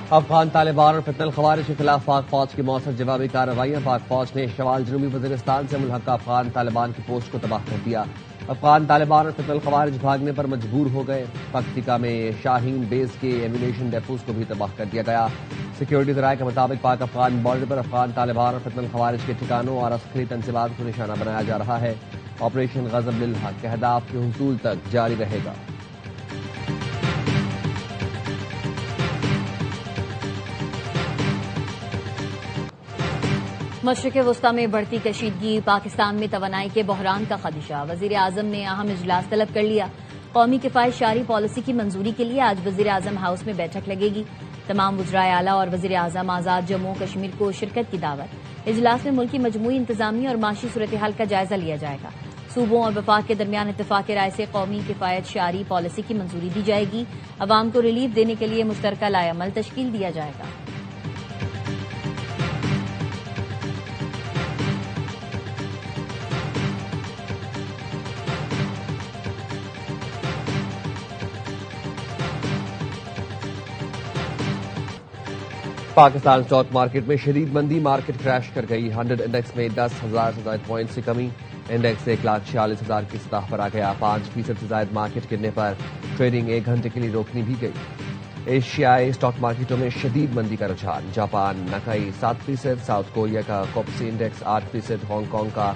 افغان طالبان اور فتنہ الخوارج کے خلاف پاک فوج کی مؤثر جوابی کارروائیاں۔ پاک فوج نے شمال جنوبی وزیرستان سے ملحقہ افغان طالبان کی پوسٹ کو تباہ کر دیا۔ افغان طالبان اور فتنہ الخوارج بھاگنے پر مجبور ہو گئے۔ پکتیکا میں شاہین بیس کے ایمونیشن ڈیپوز کو بھی تباہ کر دیا گیا۔ سیکیورٹی ذرائع کے مطابق پاک افغان بارڈر پر افغان طالبان اور فتنہ الخوارج کے ٹھکانوں اور عسکری تنصیبات کو نشانہ بنایا جا رہا ہے۔ آپریشن غضب للحق کے اہداف کے حصول تک جاری رہے گا۔ مشرق وسطی میں بڑھتی کشیدگی، پاکستان میں توانائی کے بحران کا خدشہ۔ وزیر اعظم نے اہم اجلاس طلب کر لیا۔ قومی کفایت شعاری پالیسی کی منظوری کے لیے آج وزیر اعظم ہاؤس میں بیٹھک لگے گی۔ تمام وزرائے اعلیٰ اور وزیر اعظم آزاد جموں کشمیر کو شرکت کی دعوت۔ اجلاس میں ملک کی مجموعی انتظامی اور معاشی صورتحال کا جائزہ لیا جائے گا۔ صوبوں اور وفاق کے درمیان اتفاق رائے سے قومی کفایت شعاری پالیسی کی منظوری دی جائے گی۔ عوام کو ریلیف دینے کے لیے مشترکہ لائحہ عمل تشکیل دیا جائے گا۔ پاکستان اسٹاک مارکیٹ میں شدید مندی، مارکیٹ کریش کر گئی۔ 100 انڈیکس میں 10,000 سے زائد پوائنٹ سے کمی، انڈیکس 1,46,000 کی سطح پر آ گیا۔ 5% سے زائد مارکیٹ گرنے پر ٹریڈنگ 1 گھنٹے کے لیے روکنی بھی گئی۔ ایشیائی اسٹاک مارکیٹوں میں شدید مندی کا رجحان، جاپان نکائی 7%، ساؤتھ کوریا کا کوپسی انڈیکس 8%، ہانگ کانگ کا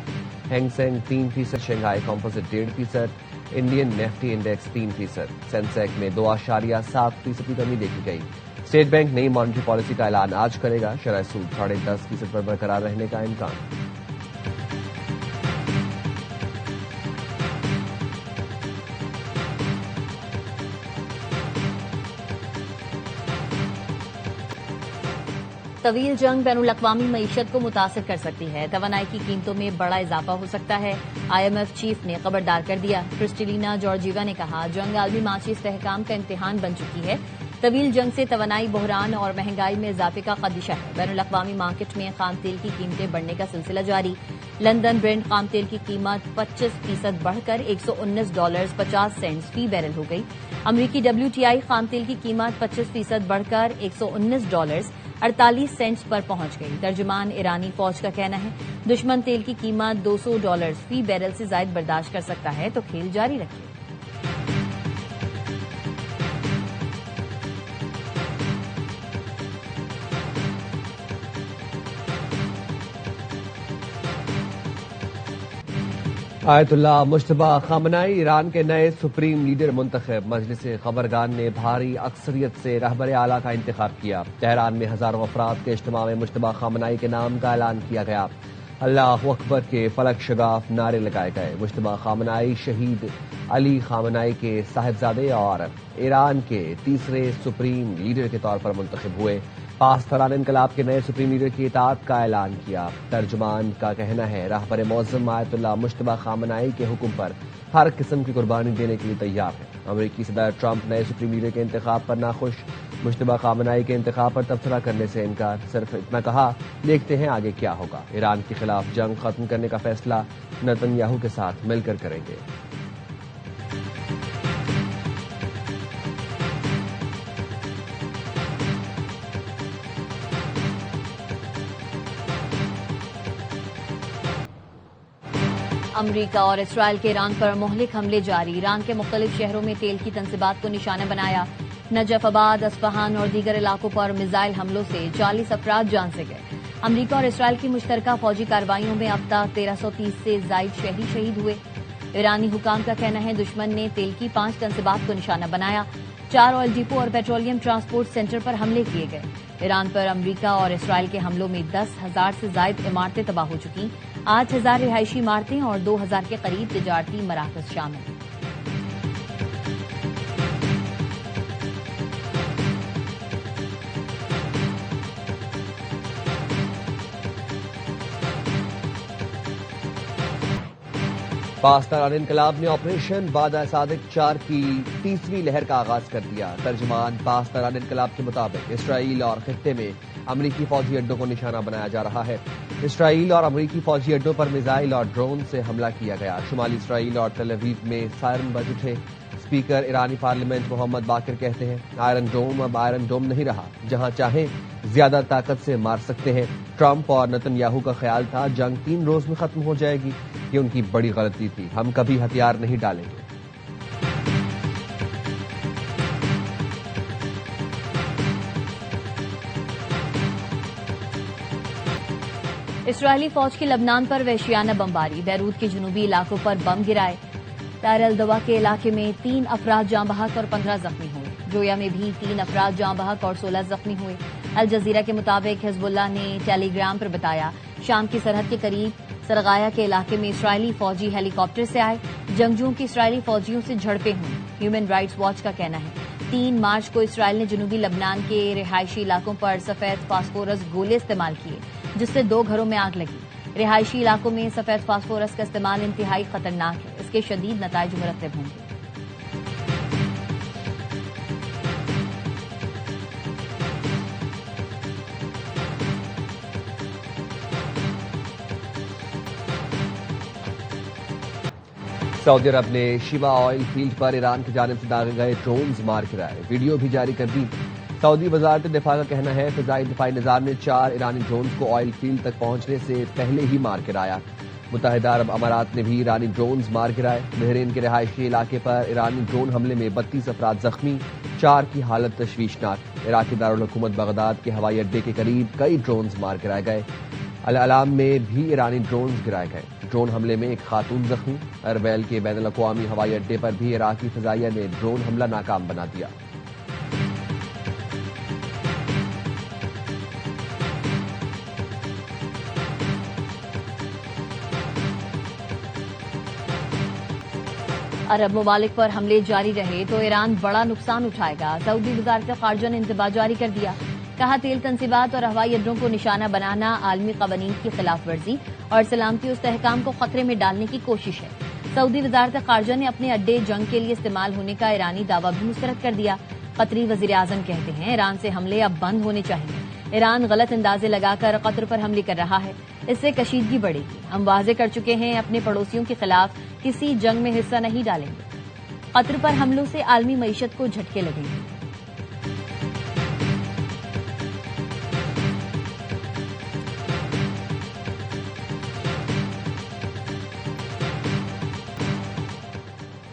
Hang Seng 3%، Shanghai composite 1.5%، Indian Nifty index 3%، Sensex میں 2.7% کی کمی دیکھی گئی۔ اسٹیٹ بینک نئی مانیٹری پالیسی کا اعلان آج کرے گا، شرح سود 10.5% پر برقرار رہنے کا امکان۔ طویل جنگ بین الاقوامی معیشت کو متاثر کر سکتی ہے، توانائی کی قیمتوں میں بڑا اضافہ ہو سکتا ہے، IMF چیف نے خبردار کر دیا۔ کرسٹلینا جارجیوا نے کہا، جنگ عالمی معاشی استحکام کا امتحان بن چکی ہے۔ طویل جنگ سے توانائی بحران اور مہنگائی میں اضافے کا خدشہ ہے۔ بین الاقوامی مارکیٹ میں خام تیل کی قیمتیں بڑھنے کا سلسلہ جاری۔ لندن برنٹ خام تیل کی قیمت 25% بڑھ کر $119.50 فی بیرل ہو گئی۔ امریکی WTI خام تیل کی قیمت 25% بڑھ کر $119.48 پر پہنچ گئی۔ ترجمان ایرانی فوج کا کہنا ہے، دشمن تیل کی قیمت $200 فی بیرل سے زائد برداشت کر سکتا ہے تو کھیل جاری رکھے۔ آیت اللہ مجتبی خامنئی ایران کے نئے سپریم لیڈر منتخب، مجلس خبرگان نے بھاری اکثریت سے رہبر اعلیٰ کا انتخاب کیا۔ تہران میں ہزاروں افراد کے اجتماع میں مجتبی خامنئی کے نام کا اعلان کیا گیا۔ اللہ اکبر کے فلک شگاف نعرے لگائے گئے۔ مجتبی خامنئی شہید علی خامنئی کے صاحبزادے اور ایران کے تیسرے سپریم لیڈر کے طور پر منتخب ہوئے۔ پاسداران انقلاب کے نئے سپریم لیڈر کی اطاعت کا اعلان کیا۔ ترجمان کا کہنا ہے، رہبر معظم آیت اللہ مجتبی خامنئی کے حکم پر ہر قسم کی قربانی دینے کے لیے تیار ہے۔ امریکی صدر ٹرمپ نئے سپریم لیڈر کے انتخاب پر ناخوش، مجتبی خامنئی کے انتخاب پر تبصرہ کرنے سے انکار، صرف اتنا کہا، دیکھتے ہیں آگے کیا ہوگا۔ ایران کے خلاف جنگ ختم کرنے کا فیصلہ نتن یاہو کے ساتھ مل کر کریں گے۔ امریکہ اور اسرائیل کے ایران پر مہلک حملے جاری، ایران کے مختلف شہروں میں تیل کی تنصیبات کو نشانہ بنایا۔ نجف آباد، اصفہان اور دیگر علاقوں پر میزائل حملوں سے 40 افراد جان سے گئے۔ امریکہ اور اسرائیل کی مشترکہ فوجی کارروائیوں میں اب تک 1330 سے زائد شہری شہید ہوئے۔ ایرانی حکام کا کہنا ہے، دشمن نے تیل کی 5 تنصیبات کو نشانہ بنایا، 4 آئل ڈپو اور پیٹرولیم ٹرانسپورٹ سینٹر پر حملے کیے گئے۔ ایران پر امریکہ اور اسرائیل کے حملوں میں 10,000 سے زائد عمارتیں تباہ ہو چکی، 8,000 رہائشی عمارتیں اور 2,000 کے قریب تجارتی مراکز شامل۔ پاسداران انقلاب نے آپریشن وعدہ صادق 4 کی تیسری لہر کا آغاز کر دیا۔ ترجمان پاسداران انقلاب کے مطابق اسرائیل اور خطے میں امریکی فوجی اڈوں کو نشانہ بنایا جا رہا ہے۔ اسرائیل اور امریکی فوجی اڈوں پر میزائل اور ڈرون سے حملہ کیا گیا۔ شمالی اسرائیل اور تل ابیب میں سائرن بج اٹھے۔ اسپیکر ایرانی پارلیمنٹ محمد باقر کہتے ہیں آئرن ڈوم اب آئرن ڈوم نہیں رہا، جہاں چاہیں زیادہ طاقت سے مار سکتے ہیں۔ ٹرمپ اور نتن یاہو کا خیال تھا جنگ 3 روز میں ختم ہو جائے گی، یہ ان کی بڑی غلطی تھی، ہم کبھی ہتھیار نہیں ڈالیں گے۔ اسرائیلی فوج کی لبنان پر وحشیانہ بمباری، بیروت کے جنوبی علاقوں پر بم گرائے۔ دار الدوا کے علاقے میں 3 افراد جاں بحق اور 15 زخمی ہوئے۔ جویا میں بھی 3 افراد جاں بحق اور 16 زخمی ہوئے۔ الجزیرہ کے مطابق حزب اللہ نے ٹیلی گرام پر بتایا شام کی سرحد کے قریب سرغایا کے علاقے میں اسرائیلی فوجی ہیلی کاپٹر سے آئے، جنگجوؤں کی اسرائیلی فوجیوں سے جھڑپیں ہوئیں۔ ہیومن رائٹس واچ کا کہنا ہے 3 مارچ کو اسرائیل نے جنوبی لبنان کے رہائشی علاقوں پر سفید فاسفورس گولے استعمال کیے، جس سے 2 گھروں میں آگ لگی۔ رہائشی علاقوں میں سفید فاسفورس کا استعمال انتہائی خطرناک ہے، اس کے شدید نتائج مرتب ہوں گے۔ سعودی عرب نے شیوا آئل فیلڈ پر ایران کی جانب سے داغے گئے ڈرونز مار گرائے، ویڈیو بھی جاری کر دی۔ سعودی وزارت دفاع کا کہنا ہے فضائی دفاعی نظام نے 4 ایرانی ڈرونز کو آئل فیلڈ تک پہنچنے سے پہلے ہی مار گرایا۔ متحدہ عرب امارات نے بھی ایرانی ڈرونز مار گرائے۔ بحرین کے رہائشی علاقے پر ایرانی ڈرون حملے میں 32 افراد زخمی، 4 کی حالت تشویشناک۔ عراقی دارالحکومت بغداد کے ہوائی اڈے کے قریب کئی ڈرونز مار گرائے گئے۔ العلام میں بھی ایرانی ڈرونز گرائے گئے۔ ڈرون حملے میں 1 خاتون زخمی۔ اربیل کے بین الاقوامی ہوائی اڈے پر بھی عراقی فضائیہ نے ڈرون حملہ ناکام بنا دیا۔ عرب ممالک پر حملے جاری رہے تو ایران بڑا نقصان اٹھائے گا، سعودی وزارت خارجہ نے انتباہ جاری کر دیا۔ کہا تیل تنصیبات اور ہوائی اڈوں کو نشانہ بنانا عالمی قوانین کی خلاف ورزی اور سلامتی و استحکام کو خطرے میں ڈالنے کی کوشش ہے۔ سعودی وزارت خارجہ نے اپنے اڈے جنگ کے لیے استعمال ہونے کا ایرانی دعویٰ بھی مسترد کر دیا۔ قطری وزیر اعظم کہتے ہیں ایران سے حملے اب بند ہونے چاہیے۔ ایران غلط اندازے لگا کر قطر پر حملے کر رہا ہے، اس سے کشیدگی بڑھے گی۔ ہم واضح کر چکے ہیں اپنے پڑوسیوں کے خلاف کسی جنگ میں حصہ نہیں ڈالیں گے۔ قطر پر حملوں سے عالمی معیشت کو جھٹکے لگیں گے۔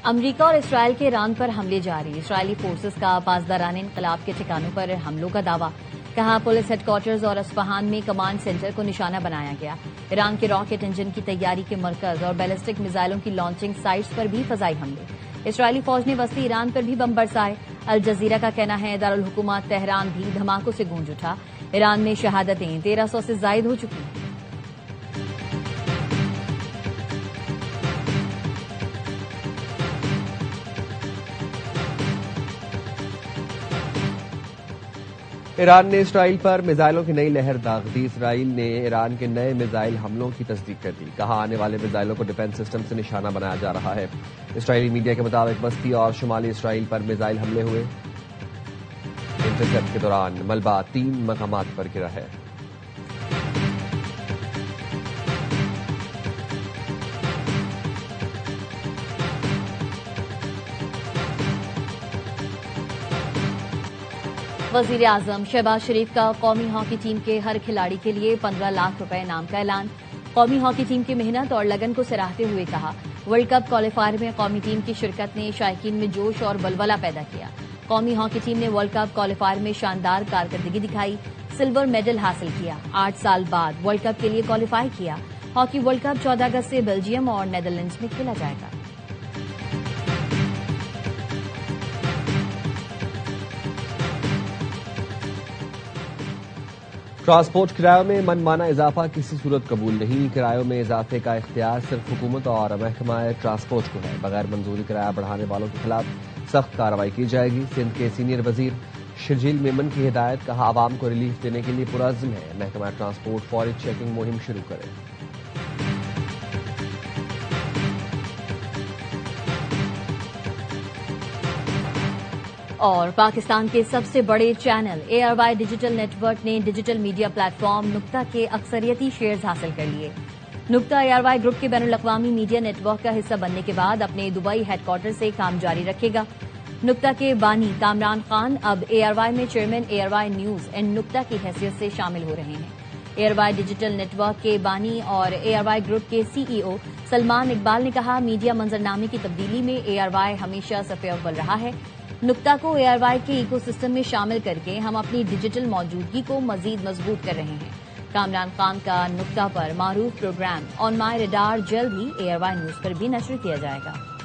امریکہ اور اسرائیل کے ایران پر حملے جاری، اسرائیلی فورسز کا پاسداران انقلاب کے ٹھکانوں پر حملوں کا دعویٰ۔ کہا پولیس ہیڈ کوارٹرز اور اصفہان میں کمانڈ سینٹر کو نشانہ بنایا گیا۔ ایران کے راکٹ انجن کی تیاری کے مرکز اور بیلسٹک میزائلوں کی لانچنگ سائٹس پر بھی فضائی حملے۔ اسرائیلی فوج نے وسطی ایران پر بھی بم برسائے۔ الجزیرہ کا کہنا ہے دارالحکومت تہران بھی دھماکوں سے گونج اٹھا۔ ایران میں شہادتیں 1300 سے زائد ہو چکی ہیں۔ ایران نے اسرائیل پر میزائلوں کی نئی لہر داغ دی۔ اسرائیل نے ایران کے نئے میزائل حملوں کی تصدیق کر دی۔ کہا آنے والے میزائلوں کو ڈیفنس سسٹم سے نشانہ بنایا جا رہا ہے۔ اسرائیلی میڈیا کے مطابق وسطی اور شمالی اسرائیل پر میزائل حملے ہوئے۔ انٹرسیپٹ کے دوران ملبہ 3 مقامات پر گرا ہے۔ وزیر اعظم شہباز شریف کا قومی ہاکی ٹیم کے ہر کھلاڑی کے لیے 15 لاکھ روپے انعام کا اعلان۔ قومی ہاکی ٹیم کی محنت اور لگن کو سراہتے ہوئے کہا ورلڈ کپ کوالیفائر میں قومی ٹیم کی شرکت نے شائقین میں جوش اور ولولہ پیدا کیا۔ قومی ہاکی ٹیم نے ورلڈ کپ کوالیفائر میں شاندار کارکردگی دکھائی، سلور میڈل حاصل کیا۔ 8 سال بعد ورلڈ کپ کے لیے کوالیفائی کیا۔ ہاکی ورلڈ کپ 14 اگست سے بیلجیم اور نیدرلینڈز میں کھیلا جائے گا۔ ٹرانسپورٹ کرایوں میں من مانا اضافہ کسی صورت قبول نہیں۔ کرایوں میں اضافے کا اختیار صرف حکومت اور محکمہ ٹرانسپورٹ کو ہے۔ بغیر منظوری کرایہ بڑھانے والوں کے خلاف سخت کارروائی کی جائے گی۔ سندھ کے سینئر وزیر شرجیل میمن کی ہدایت، کہا عوام کو ریلیف دینے کے لیے پرعزم ہے۔ محکمہ ٹرانسپورٹ فوری چیکنگ مہم شروع کرے۔ اور پاکستان کے سب سے بڑے channel ARY digital network نے ڈیجیٹل میڈیا پلیٹ فارم نکتہ کے اکثریتی شیئرز حاصل کر لیے۔ نکتہ ARY گروپ کے بین الاقوامی میڈیا نیٹ ورک کا حصہ بننے کے بعد اپنے دبئی ہیڈ کوارٹر سے کام جاری رکھے گا۔ نکتہ کے بانی کامران خان اب ARY میں چیئرمین ARY نیوز اینڈ نکتہ کی حیثیت سے شامل ہو رہے ہیں۔ ARY ڈیجیٹل نیٹ ورک کے بانی اور ARY گروپ کے CEO سلمان اقبال نے کہا، میڈیا منظرنامے کی تبدیلی میں ARY ہمیشہ صف اول رہا ہے۔ نکتہ کو ARY کے ایکو سسٹم میں شامل کر کے ہم اپنی ڈیجیٹل موجودگی کو مزید مضبوط کر رہے ہیں۔ کامران خان کا نکتہ پر معروف پروگرام آن مائی ریڈار جلد ہی ARY نیوز پر بھی نشر کیا جائے گا۔